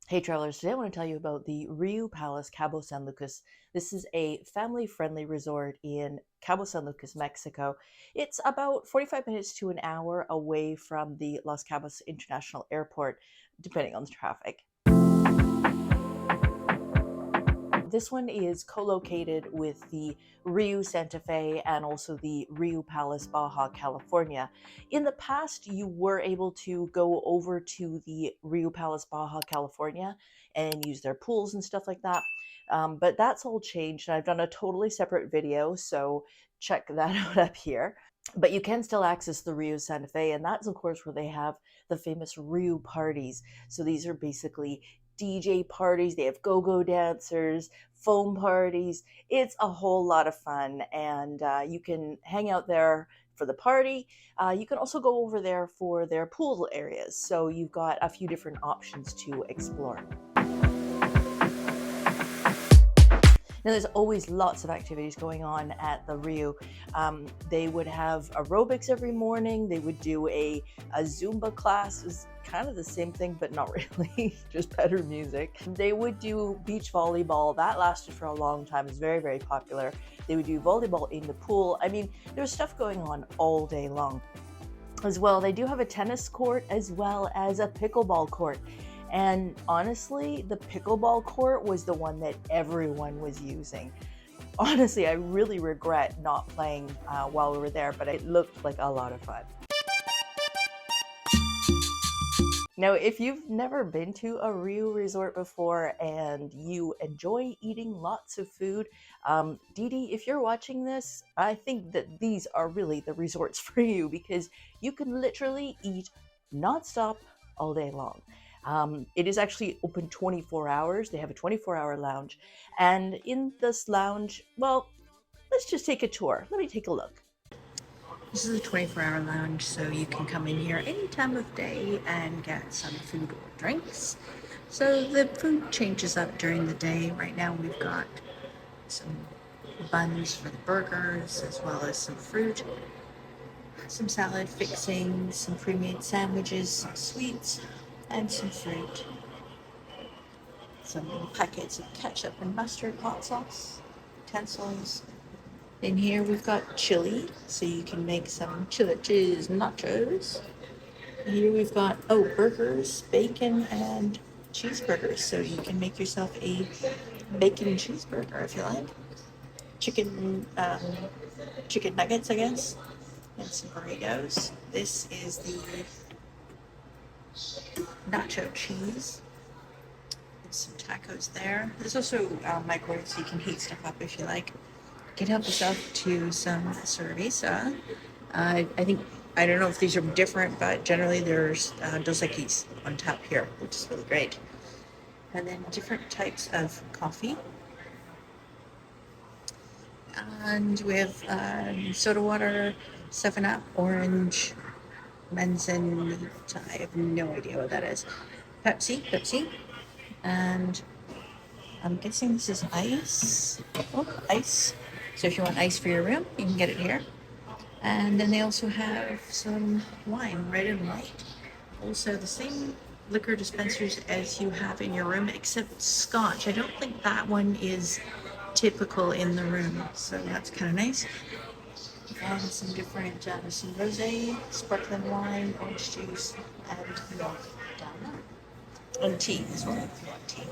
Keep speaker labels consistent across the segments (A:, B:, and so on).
A: Hey travelers, today I want to tell you about the Riu Palace, Cabo San Lucas. This is a family-friendly resort in Cabo San Lucas, Mexico. It's about 45 minutes to an hour away from the Los Cabos International Airport, depending on the traffic. This one is co-located with the Riu Santa Fe and also the Riu Palace, Baja California. In the past, you were able to go over to the Riu Palace, Baja California and use their pools and stuff like that. But that's all changed, and I've done a totally separate video, so check that out up here. But you can still access the Riu Santa Fe, and that's of course where they have the famous Riu parties. So these are basically DJ parties. They have go-go dancers, foam parties. It's a whole lot of fun, and you can hang out there for the party. You can also go over there for their pool areas. So you've got a few different options to explore. Now, there's always lots of activities going on at the Riu. They would have aerobics every morning. They would do a Zumba class. It's kind of the same thing, but not really, just better music. They would do beach volleyball. That lasted for a long time. It's very, very popular. They would do volleyball in the pool. I mean, there's stuff going on all day long. As well, they do have a tennis court as well as a pickleball court. And honestly, the pickleball court was the one that everyone was using. Honestly, I really regret not playing while we were there, but it looked like a lot of fun. Now, if you've never been to a Riu resort before and you enjoy eating lots of food, Didi, if you're watching this, I think that these are really the resorts for you, because you can literally eat nonstop all day long. It is actually open 24 hours. They have a 24-hour lounge. And in this lounge, well, let's just take a tour. Let me take a look. This is a 24-hour lounge, so you can come in here any time of day and get some food or drinks. So the food changes up during the day. Right now we've got some buns for the burgers, as well as some fruit, some salad fixings, some pre-made sandwiches, some sweets, and some fruit, some packets of ketchup and mustard, hot sauce, utensils. In here we've got chili, so you can make some chili cheese nachos. Here we've got burgers, bacon, and cheeseburgers, so you can make yourself a bacon cheeseburger if you like. Chicken nuggets, I guess, and some burritos. This is the nacho cheese. There's some tacos there. There's also microwave, so you can heat stuff up if you like. You can help yourself to some cerveza. I don't know if these are different, but generally there's Dos Equis on tap here, which is really great. And then different types of coffee. And we have soda water, 7-Up, orange, Menzen, I have no idea what that is. Pepsi, and I'm guessing this is ice. Oh, ice. So if you want ice for your room, you can get it here. And then they also have some wine, red and white. Also the same liquor dispensers as you have in your room, except scotch. I don't think that one is typical in the room, so that's kind of nice. And some different, some rosé, sparkling wine, orange juice, and milk down there. And tea as well, if you want tea.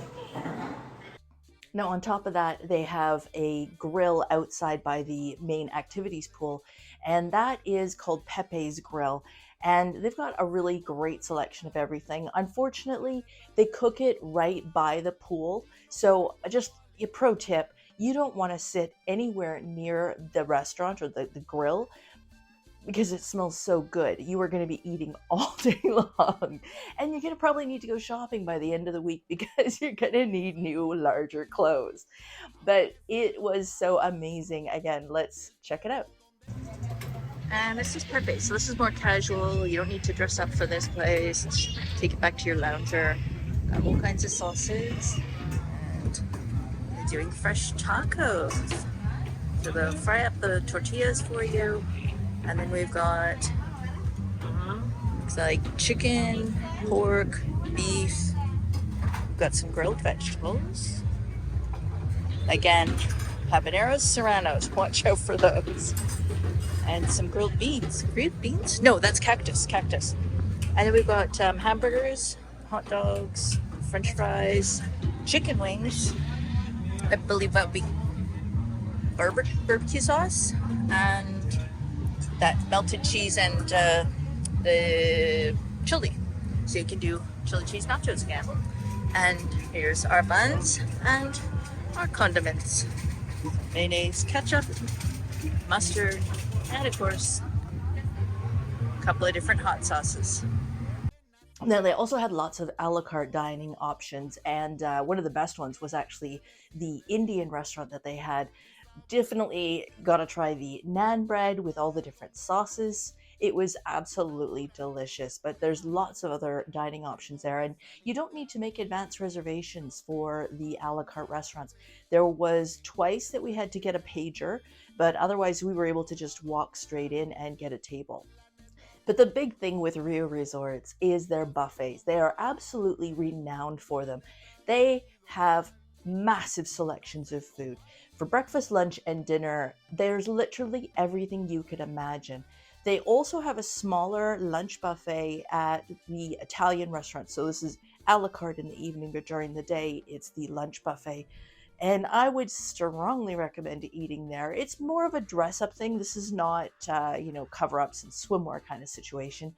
A: Now, on top of that, they have a grill outside by the main activities pool, and that is called Pepe's Grill. And they've got a really great selection of everything. Unfortunately, they cook it right by the pool. So just a pro tip, you don't want to sit anywhere near the restaurant or the grill, because it smells so good. You are going to be eating all day long, and you're going to probably need to go shopping by the end of the week, because you're going to need new, larger clothes. But it was so amazing. Again, let's check it out. And this is Pepe. So this is more casual. You don't need to dress up for this place. Just take it back to your lounger. Got all kinds of sauces. And they're doing fresh tacos. So they'll fry up the tortillas for you. And then we've got it's like chicken, pork, beef, We've got some grilled vegetables. Again, habaneros, serranos. Watch out for those. And some grilled beans. Grilled beans? No, that's cactus. Cactus. And then we've got hamburgers, hot dogs, French fries, chicken wings. I believe that would be barbecue sauce, and that melted cheese and the chili. So you can do chili cheese nachos again. And here's our buns and our condiments. Mayonnaise, ketchup, mustard, and of course, a couple of different hot sauces. Now, they also had lots of a la carte dining options, and one of the best ones was actually the Indian restaurant that they had. Definitely gotta try the naan bread with all the different sauces. It was absolutely delicious, but there's lots of other dining options there, and you don't need to make advance reservations for the a la carte restaurants. There was twice that we had to get a pager, but otherwise we were able to just walk straight in and get a table. But the big thing with Riu Resorts is their buffets. They are absolutely renowned for them. They have massive selections of food. For breakfast, lunch, and dinner, there's literally everything you could imagine. They also have a smaller lunch buffet at the Italian restaurant. So this is a la carte in the evening, but during the day, it's the lunch buffet. And I would strongly recommend eating there. It's more of a dress-up thing. This is not, cover-ups and swimwear kind of situation.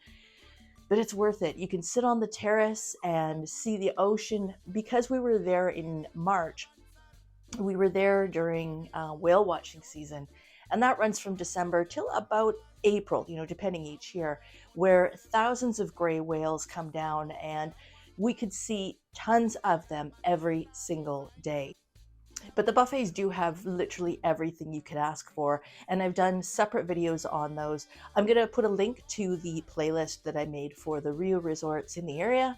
A: But it's worth it. You can sit on the terrace and see the ocean. Because we were there in March, we were there during whale watching season. And that runs from December till about April, depending each year, where thousands of gray whales come down, and we could see tons of them every single day. But the buffets do have literally everything you could ask for, and I've done separate videos on those. I'm going to put a link to the playlist that I made for the Riu resorts in the area,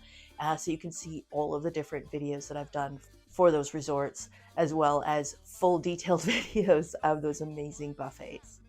A: so you can see all of the different videos that I've done for those resorts, as well as full detailed videos of those amazing buffets.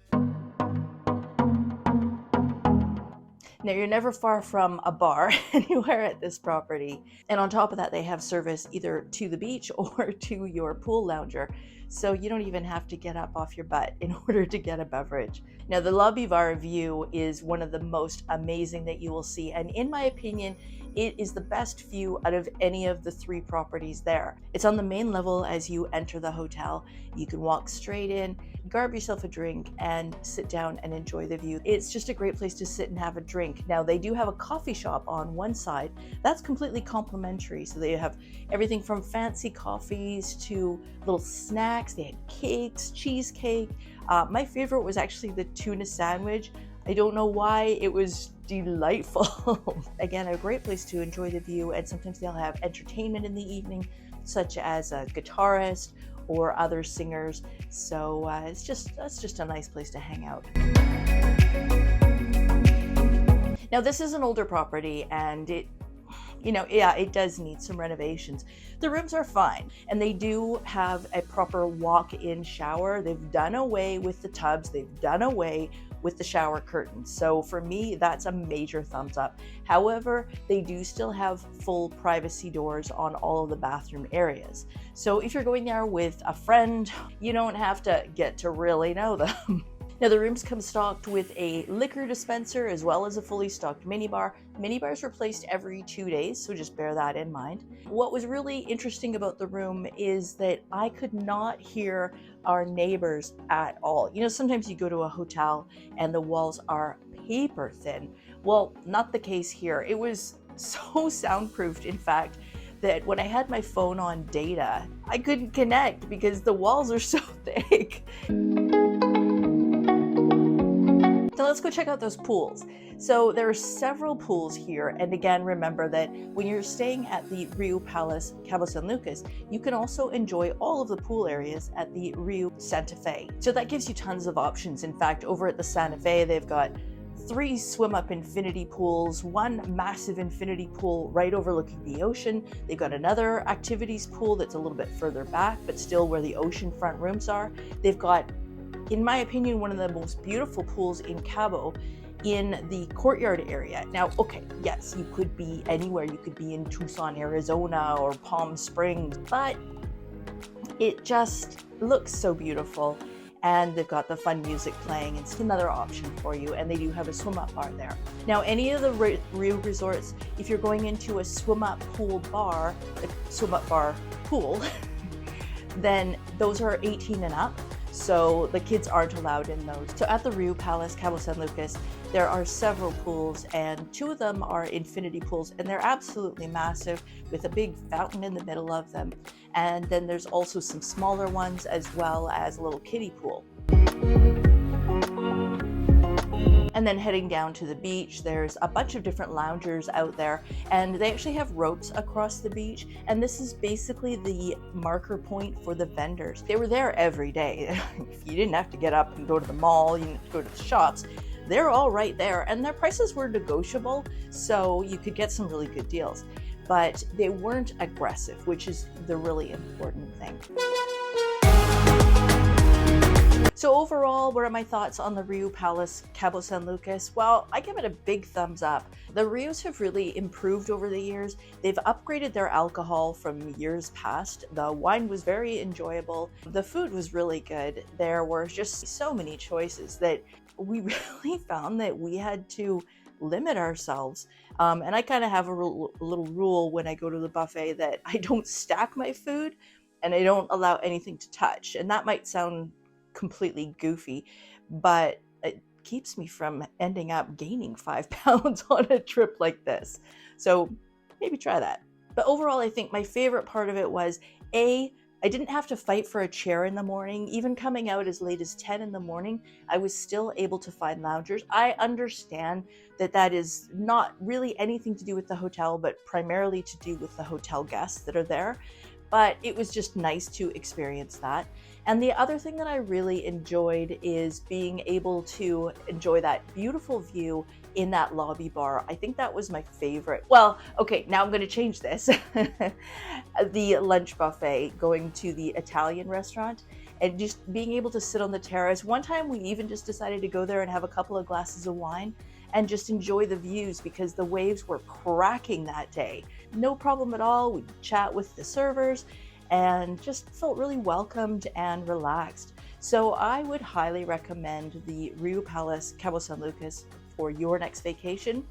A: Now, you're never far from a bar anywhere at this property. And on top of that, they have service either to the beach or to your pool lounger. So you don't even have to get up off your butt in order to get a beverage. Now, the lobby bar view is one of the most amazing that you will see. And in my opinion, it is the best view out of any of the three properties there. It's on the main level as you enter the hotel. You can walk straight in, grab yourself a drink, and sit down and enjoy the view. It's just a great place to sit and have a drink. Now, they do have a coffee shop on one side. That's completely complimentary. So they have everything from fancy coffees to little snacks. They had cakes, cheesecake. My favorite was actually the tuna sandwich. I don't know why, it was delightful. Again, a great place to enjoy the view, and sometimes they'll have entertainment in the evening, such as a guitarist or other singers. So that's just a nice place to hang out. Now, this is an older property, and it does need some renovations. The rooms are fine, and they do have a proper walk-in shower. They've done away with the tubs. They've done away with the shower curtains. So for me, that's a major thumbs up. However, they do still have full privacy doors on all of the bathroom areas. So if you're going there with a friend, you don't have to get to really know them. Now, the rooms come stocked with a liquor dispenser as well as a fully stocked minibar. Minibars replaced every 2 days, so just bear that in mind. What was really interesting about the room is that I could not hear our neighbors at all. Sometimes you go to a hotel and the walls are paper thin. Well, not the case here. It was so soundproofed, in fact, that when I had my phone on data, I couldn't connect because the walls are so thick. So let's go check out those pools. So there are several pools here, and again, remember that when you're staying at the Riu Palace, Cabo San Lucas, you can also enjoy all of the pool areas at the Riu Santa Fe. So that gives you tons of options. In fact, over at the Santa Fe, they've got 3 swim-up infinity pools, 1 massive infinity pool right overlooking the ocean. They've got another activities pool that's a little bit further back, but still where the oceanfront rooms are. They've got, in my opinion, one of the most beautiful pools in Cabo,
B: in the courtyard area. Now, okay, yes, you could be anywhere. You could be in Tucson, Arizona, or Palm Springs, but it just looks so beautiful. And they've got the fun music playing. It's another option for you, and they do have a swim-up bar there. Now, any of the Riu resorts, if you're going into a swim-up pool bar, a swim-up bar pool, then those are 18 and up, so the kids aren't allowed in those. So at the Riu Palace, Cabo San Lucas, there are several pools, and 2 of them are infinity pools, and they're absolutely massive with a big fountain in the middle of them. And then there's also some smaller ones, as well as a little kiddie pool. And then heading down to the beach, there's a bunch of different loungers out there, and they actually have ropes across the beach, and this is basically the marker point for the vendors. They were there every day. You didn't have to get up and go to the mall, you didn't have to go to the shops. They're all right there, and their prices were negotiable, so you could get some really good deals. But they weren't aggressive, which is the really important thing. So overall, what are my thoughts on the Riu Palace, Cabo San Lucas? Well, I give it a big thumbs up. The Rius have really improved over the years. They've upgraded their alcohol from years past. The wine was very enjoyable. The food was really good. There were just so many choices that we really found that we had to limit ourselves. And I kind of have a little rule when I go to the buffet that I don't stack my food and I don't allow anything to touch. And that might sound completely goofy, but it keeps me from ending up gaining 5 pounds on a trip like this. So maybe try that. But overall, I think my favorite part of it was I didn't have to fight for a chair in the morning. Even coming out as late as 10 in the morning, I was still able to find loungers. I understand that that is not really anything to do with the hotel, but primarily to do with the hotel guests that are there. But it was just nice to experience that. And the other thing that I really enjoyed is being able to enjoy that beautiful view in that lobby bar. I think that was my favorite. Well, okay, now I'm going to change this. The lunch buffet, going to the Italian restaurant and just being able to sit on the terrace. One time we even just decided to go there and have a couple of glasses of wine and just enjoy the views because the waves were cracking that day. No problem at all. We'd chat with the servers and just felt really welcomed and relaxed. So I would highly recommend the Riu Palace, Cabo San Lucas for your next vacation.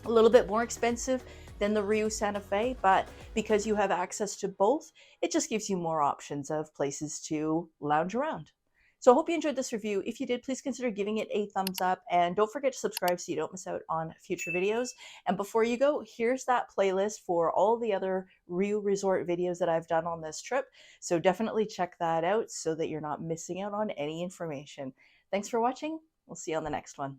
B: A little bit more expensive than the Riu Santa Fe, but because you have access to both, it just gives you more options of places to lounge around. So I hope you enjoyed this review. If you did, please consider giving it a thumbs up and don't forget to subscribe so you don't miss out on future videos. And before you go, here's that playlist for all the other Riu Resort videos that I've done on this trip. So definitely check that out so that you're not missing out on any information. Thanks for watching. We'll see you on the next one.